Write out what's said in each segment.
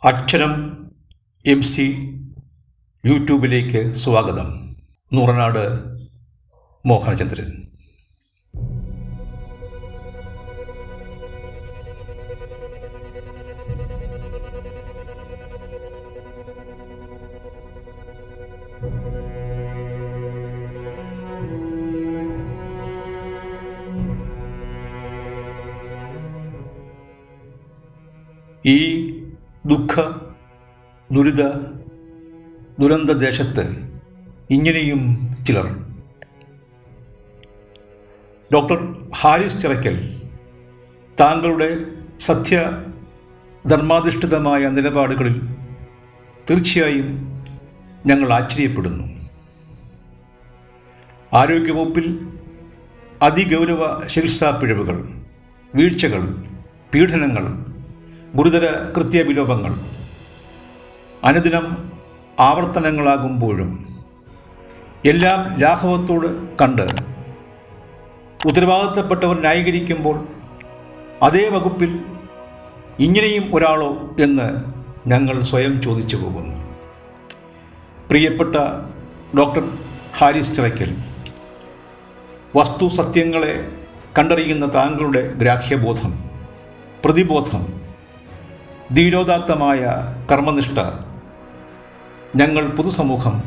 അക്ഷരം MC യൂട്യൂബിലേക്ക് സ്വാഗതം. നൂറനാട് മോഹനചന്ദ്രൻ. ഈ ദുഃഖ ദുരിത ദുരന്ത ദേശത്ത് ഇങ്ങനെയും ചിലർ. ഡോക്ടർ ഹാരിസ് ചിറക്കൽ, താങ്കളുടെ സത്യധർമാധിഷ്ഠിതമായ നിലപാടുകളിൽ തീർച്ചയായും ഞങ്ങൾ ആശ്ചര്യപ്പെടുന്നു. ആരോഗ്യവകുപ്പിൽ അതിഗൗരവ ചികിത്സാ പിഴവുകൾ, വീഴ്ചകൾ, പീഡനങ്ങൾ, ഗുരുതര കൃത്യവിലോപങ്ങൾ അനുദിനം ആവർത്തനങ്ങളാകുമ്പോഴും എല്ലാം ലാഘവത്തോട് കണ്ട് ഉത്തരവാദിത്തപ്പെട്ടവർ ന്യായീകരിക്കുമ്പോൾ അതേ വകുപ്പിൽ ഇങ്ങനെയും ഒരാളോ എന്ന് ഞങ്ങൾ സ്വയം ചോദിച്ചു പോകുന്നു. പ്രിയപ്പെട്ട ഡോക്ടർ ഹാരിസ് ചിറക്കൽ, വസ്തുസത്യങ്ങളെ കണ്ടറിയുന്ന താങ്കളുടെ ഗ്രാഹ്യബോധം, പ്രതിബോധം, ധീരോദാത്തമായ കർമ്മനിഷ്ഠ ഞങ്ങൾ പൊതുസമൂഹം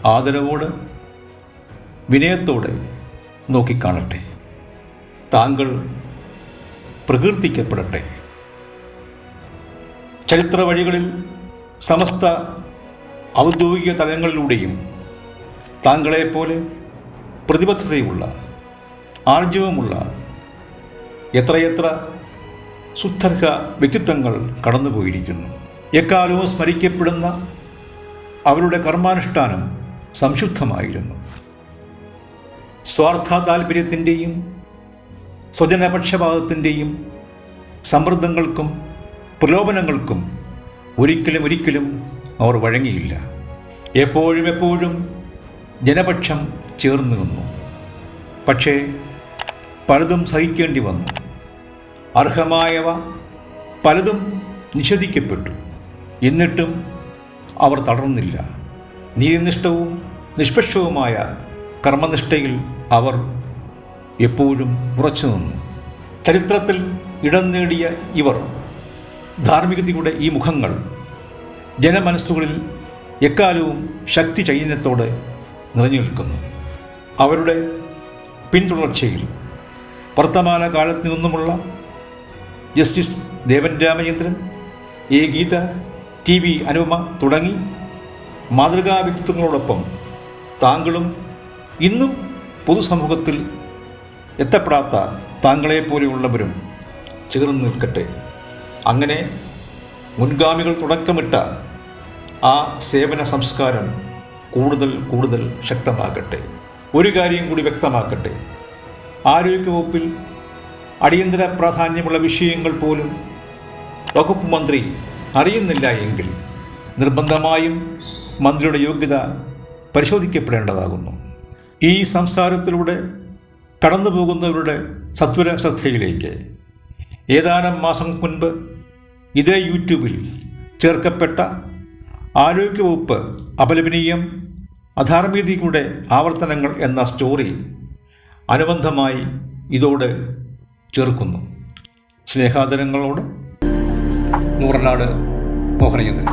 ആദരവോടെ വിനയത്തോടെ നോക്കിക്കാണട്ടെ. താങ്കൾ പ്രകീർത്തിക്കപ്പെടട്ടെ. ചരിത്ര വഴികളിൽ സമസ്ത ഔദ്യോഗിക തലങ്ങളിലൂടെയും താങ്കളെപ്പോലെ പ്രതിബദ്ധതയുള്ള, ആർജവമുള്ള എത്രയെത്ര സുദീർഘ വ്യക്തിത്വങ്ങൾ കടന്നുപോയിരിക്കുന്നു. എക്കാലവും സ്മരിക്കപ്പെടുന്ന അവരുടെ കർമാനുഷ്ഠാനം സംശുദ്ധമായിരുന്നു. സ്വാർത്ഥ താൽപര്യത്തിൻ്റെയും സ്വജനപക്ഷപാതത്തിൻ്റെയും സമ്മർദ്ദങ്ങൾക്കും പ്രലോഭനങ്ങൾക്കും ഒരിക്കലും അവർ വഴങ്ങിയില്ല. എപ്പോഴും ജനപക്ഷം ചേർന്നു നിന്നു. പക്ഷേ പലതും സഹിക്കേണ്ടി വന്നു. അർഹമായവ പലതും നിഷേധിക്കപ്പെട്ടു. എന്നിട്ടും അവർ തളർന്നില്ല. നീതിനിഷ്ഠവും നിഷ്പക്ഷവുമായ കർമ്മനിഷ്ഠയിൽ അവർ എപ്പോഴും ഉറച്ചു നിന്നു. ചരിത്രത്തിൽ ഇടം നേടിയ ഇവർ ധാർമ്മികതയുടെ ഈ മുഖങ്ങൾ ജനമനസ്സുകളിൽ എക്കാലവും ശക്തി ചൈതന്യത്തോടെ നിറഞ്ഞു നിൽക്കുന്നു. അവരുടെ പിന്തുടർച്ചയിൽ വർത്തമാന കാലത്ത് നിന്നുമുള്ള justice Devan Ramachandran, A Geetha, TV Anupama തുടങ്ങി മാതൃകാ വ്യക്തിത്വങ്ങളോടൊപ്പം താങ്കളും ഇന്നും പൊതുസമൂഹത്തിൽ എത്തപ്പെടാത്ത താങ്കളെപ്പോലെയുള്ളവരും ചേർന്ന് നിൽക്കട്ടെ. അങ്ങനെ മുൻഗാമികൾ തുടക്കമിട്ട ആ സേവന സംസ്കാരം കൂടുതൽ ശക്തമാക്കട്ടെ. ഒരു കാര്യം കൂടി വ്യക്തമാക്കട്ടെ. ആരോഗ്യവകുപ്പിൽ അടിയന്തര പ്രാധാന്യമുള്ള വിഷയങ്ങൾ പോലും വകുപ്പ് മന്ത്രി അറിയുന്നില്ല എങ്കിൽ നിർബന്ധമായും മന്ത്രിയുടെ യോഗ്യത പരിശോധിക്കപ്പെടേണ്ടതാകുന്നു. ഈ സംസാരത്തിലൂടെ കടന്നു പോകുന്നവരുടെ സത്വര ശ്രദ്ധയിലേക്ക് ഏതാനും മാസം മുൻപ് ഇതേ യൂട്യൂബിൽ ചേർക്കപ്പെട്ട ആരോഗ്യവകുപ്പ് അപലപനീയം അധാർമികതയുടെ ആവർത്തനങ്ങൾ എന്ന സ്റ്റോറി അനുബന്ധമായി ഇതോടെ ചേർക്കുന്നു. സ്നേഹാദരങ്ങളോട് നൂറനാട് മോഹനചന്ദ്രൻ.